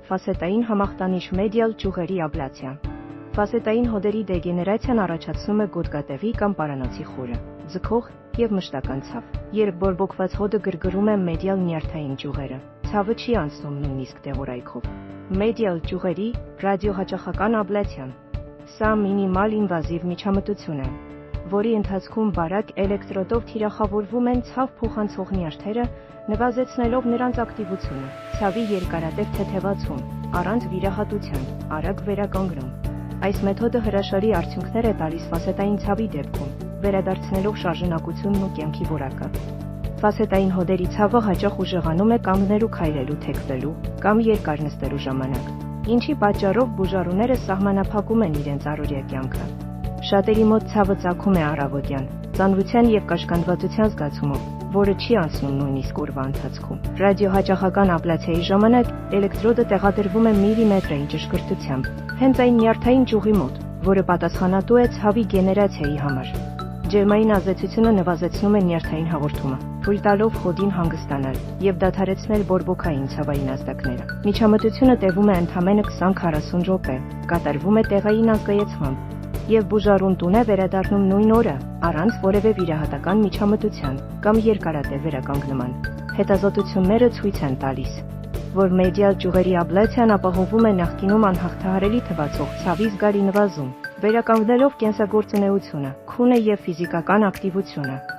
Ֆասետային համախտանիշ մեդիալ ճյուղերի աբլացիա։ Ֆասետային հոդերի դեգեներացիան առաջացնում է գոտկատեղի կամ պարանոցի խորը, ձգող և մշտական ցավ, երբ բորբոքված հոդը գրգռում է մեդիալ նյարդային ճյուղերը, ցավը չի անցնում նույնիսկ դեղորայքով։ Մեդիալ ճյուղերի ռադիոհաճախական աբլացիան։ Սա մինիմալ ինվազիվ միջամտություն է, որի ընթացքում բարակ էլեկտրոդով թիրախավորվում են ցավ փոխանցող նյարդերը, նվազեցնելով նրանց ակտիվությունը, ցավի երկարատև թեթևացում, առանց վիրահատության, արագ վերականգնում։ Այս մեթոդը հրաշալի արդյունքներ է տալիս ֆասետային ցավի դեպքում, վերադարձնելով շարժունակությունն ու կյանքի որակը։ Ֆասետային հոդերի ցավը հաճախ ուժեղանում է կանգնելու, քայլելու, թեքվելու կամ երկար նստելու ժամանակ, ինչի պատճառով բուժառուները սահմանափակում են իրենց առօրյա կյանքը։ Շատերի մոտ ցավը ծագում է առավոտյան, ծանրության և կաշկանդվածության զգացումով, որը չի անցնում նույնիսկ օրվա ընթացքում։ Ռադիոհաճախական աբլացիայի ժամանակ էլեկտրոդը տեղադրվում է միլիմետրային ճշգրտությամբ, հենց այն նյարդային ճյուղի մոտ, որը պատասխանատու է ցավի գեներացիայի համար։ Ջերմային ազդեցությունը նվազեցնում է նյարդային հաղորդումը, թույլ տալով հոդին հանգստանալ և դադարեցնել բորբոքային ցավային ազդակները։ Միջամտությունը տևում է ընդամենը 20-40 րոպե, կատարվում է տեղային ազգայացմամբ, և բուժառուն տուն է վերադառնում նույն օրը, առանց որևէ վիրահատական միջամտության կամ երկարատև վերականգնման։ Հետազոտությունները ցույց են տալիս, որ մեդիալ ճյուղերի աբլացիան ապահովում է նախկինում անհաղթահարելի թվացող ցավի զգալի նվազում, վերականգնելով կենսագործունեությունը, քունը և ֆիզիկական ակտիվությունը։